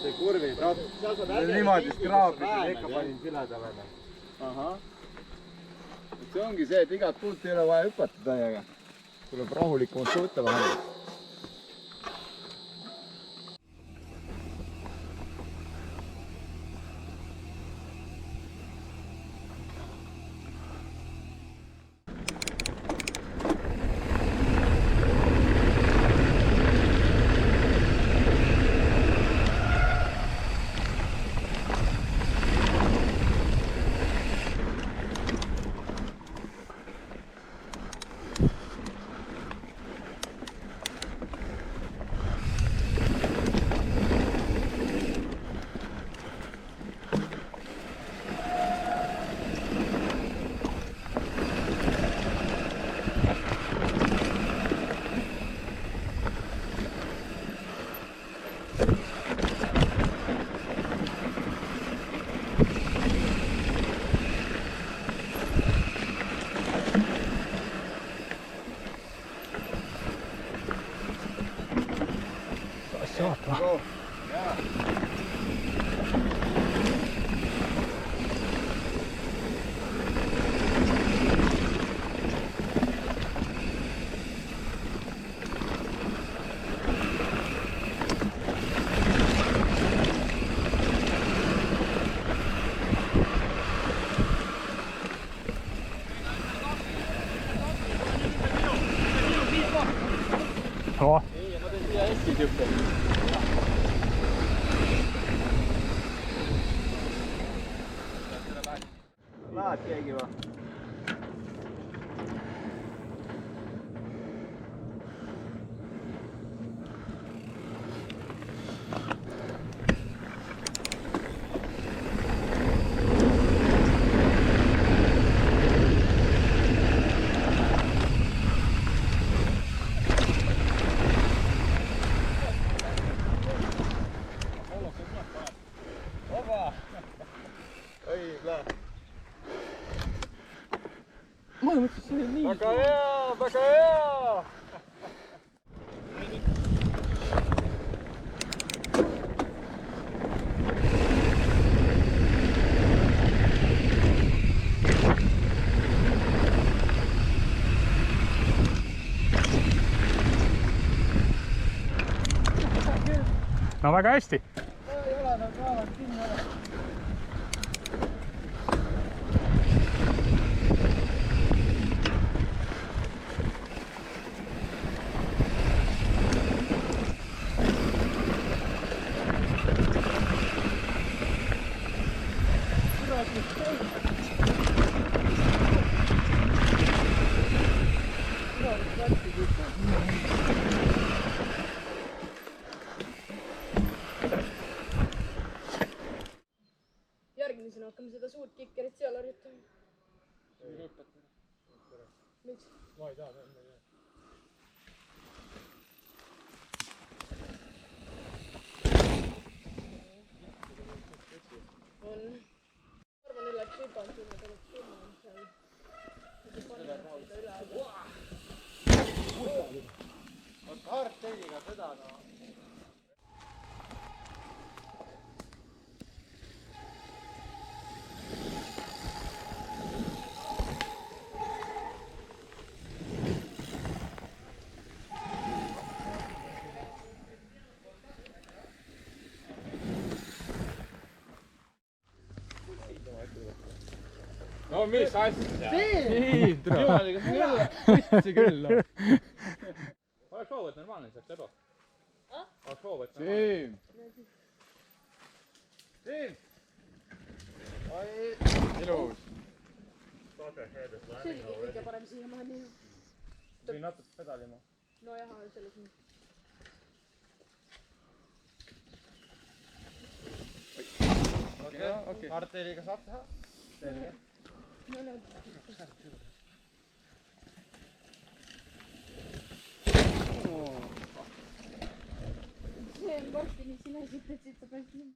see kurvi, niimoodi skraabis ja ikka panin sileda välja. Ahah. See ongi see, et igat puult ei ole vaja hüpata täiega. Tuleb rahulikumalt võtta vahel. Ja. Lähed keegi või? Väga hea, väga hea! No väga hästi. Ei ole, nad kaavad kinni ole. Järgmisena hakkame seda suurt kikkerit seal harjutama. Miks? Ma ei tea, ma ei tea. On. Arvan, üle triban sinna tuleks surma seal. Vot hardtailiga seda no. No mis asja? Siin! Jumaliga, see ei ole võtsi küll. Oleks hoovõt normaalne, saaks eba. Oleks hoovõt normaalne. Siin! Ilus! See oligi kõige parem siiamaani. Või natuke pedalima. No jah, selles mõttes. Okei. Hardtailiga saab teha? Selge. No näed. See on Martini sina siit, et siit saab ainult minna.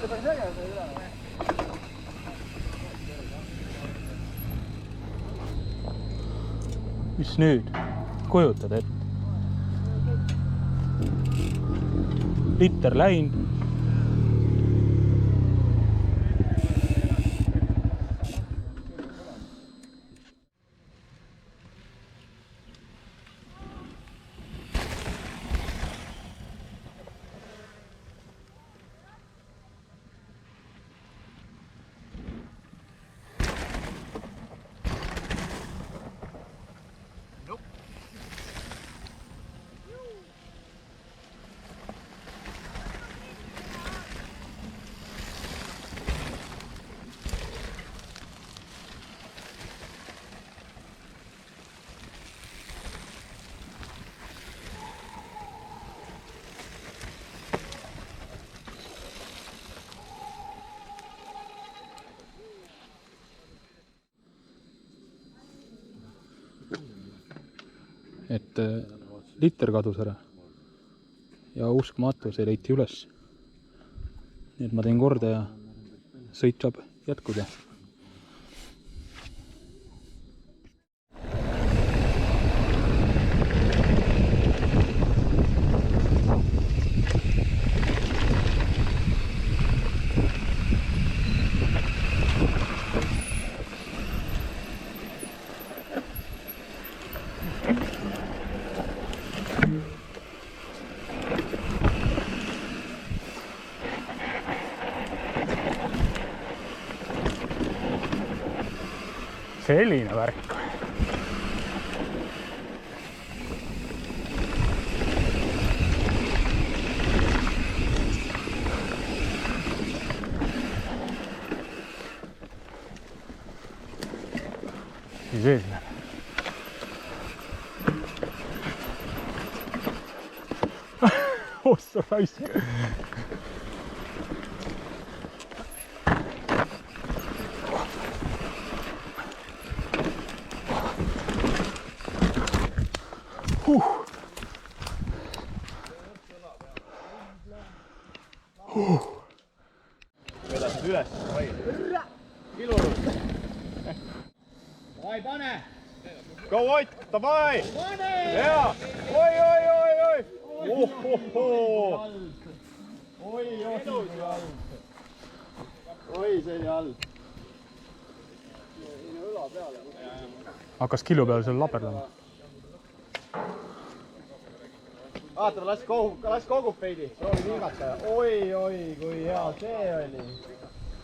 päris äge see üle. Mis nüüd? Kujutad ette? Liter läinud. Et liter kadus ära ja uskmatu, see leiti üles. Nii et ma teen korda ja sõit saab jätkuda. Selline värk. Siis ees läheb. Ossa raisk. Vedasid üles, kilurus. Davai, pane! Go Ott, davai! Pane! Hea! Oi! Ohohoo! Oi, see oli all. Õla peale. Hakkas killu peal seal laperdama. Vaatame, las kogub veidi, proovi viigata. Oi, kui hea see oli.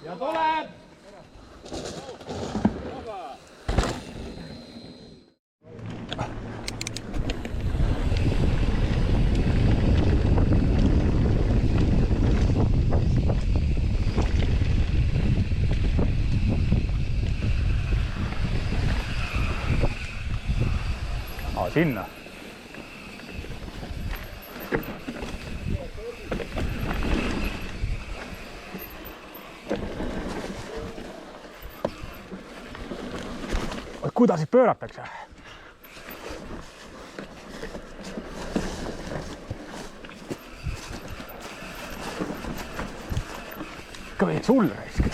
Ja tuleb! Sinna. Kuidas siis pööratakse? Ikka veits hull raisk.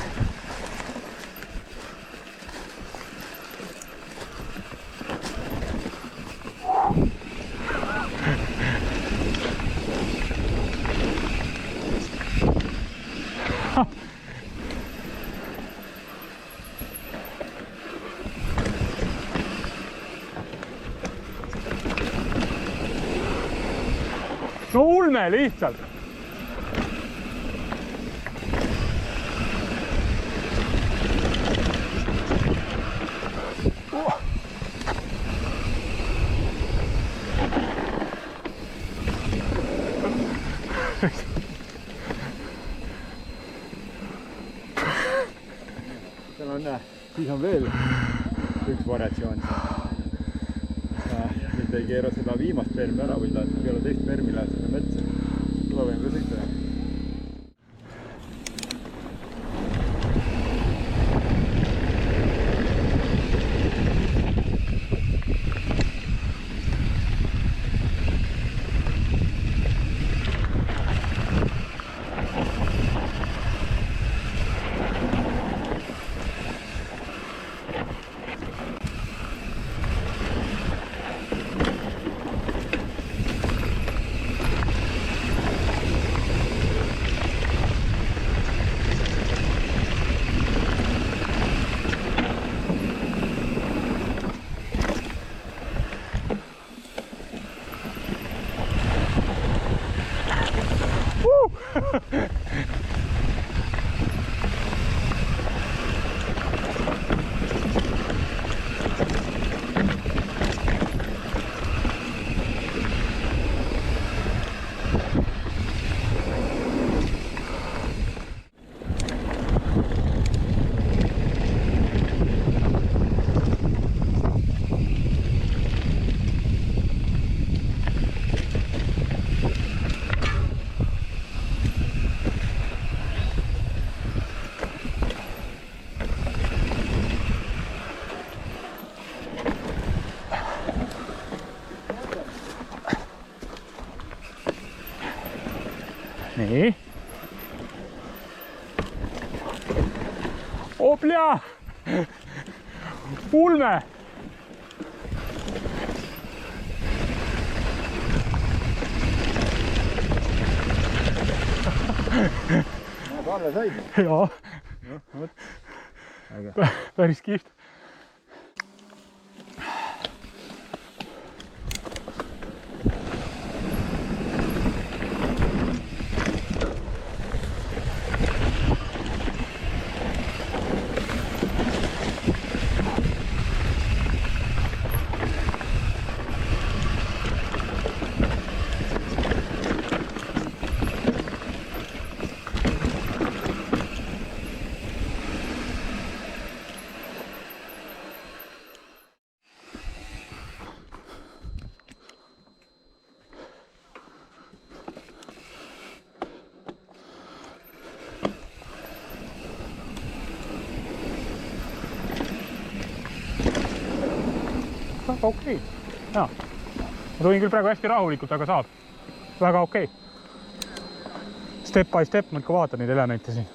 No ulme lihtsalt. Seal on, siis on veel üks variatsioon. Nüüd ei keera seda viimast permi ära, või peale teist permi lähed sinna metsa. Tule võime ka sõita. nii. Oplia! Ulme! Kalle sai. Jaa. Päris kihvt. Okei. Jaa. Ma tulin küll praegu hästi rahulikult, aga saab. Väga okei. Step by step ma ikka vaatan neid elemente siin.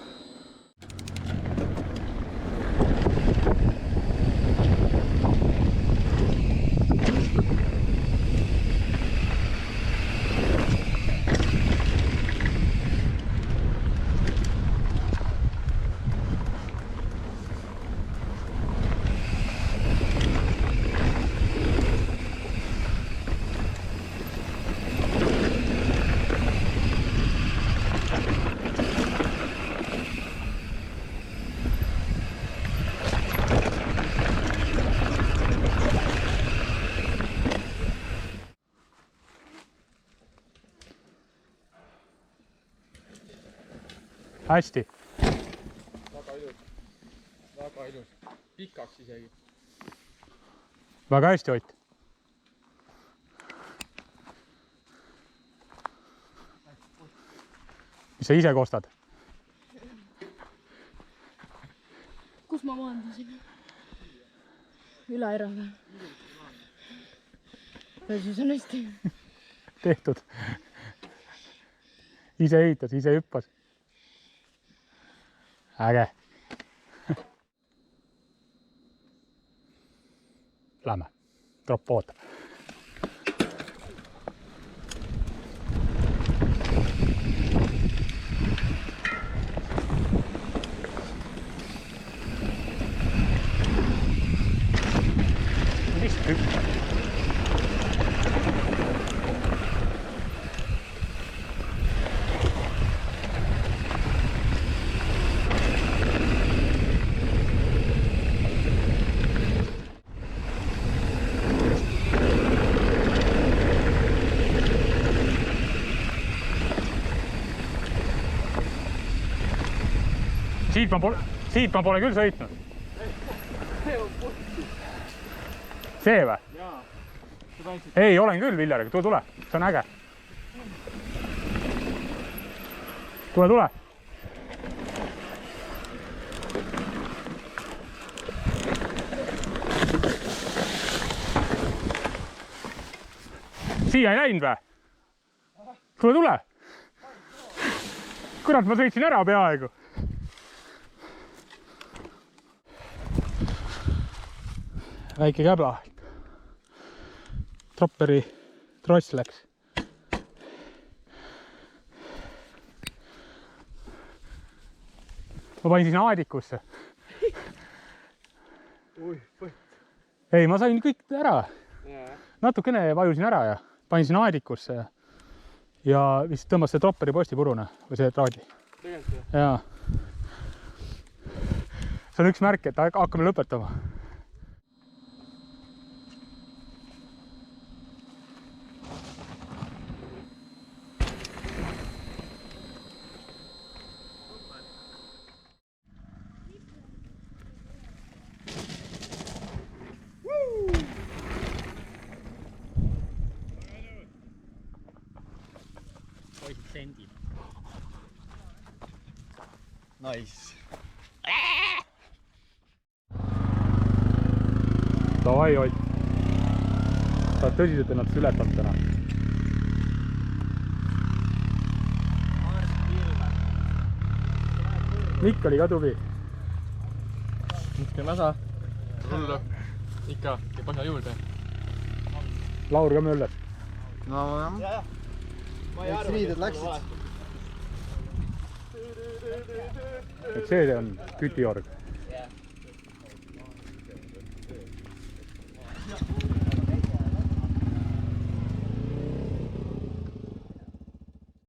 Hästi. Väga ilus. Väga ilus. Pikaks isegi. Väga hästi, Ott. Mis sa ise kostad? Kus ma maandusin? Üle Eraga. Ja siis on hästi. Tehtud. Ise ehitas, ise hüppas. Äge. Lähme. Tropp ootab. Mis hüppab? Siit ma pole küll sõitnud. See või? Ei, olen küll Viljariga, tule, see on äge. Tule. Siia ei läinud või? Tule. Kurat, ma sõitsin ära peaaegu. Väike käbla. Tropperi tross läks. Ma panin sinna aadikusse. Ei, ma sain kõik ära. Natukene vajusin ära ja panin sinna aadikusse ja vist tõmbas see tropperi posti purune või see traadi. Tegelikult jaa. See on üks märk, et hakkame lõpetama. poisid sendid. Nice. Davai, Ott. Sa oled tõsiselt ennast ületanud täna. Mikk oli ka tubi. Miks masa? Hullu. Ikka, ja pasa juurde. Laur ka mölles. No, jah. Eks riided läksid. Et see on kütiorg.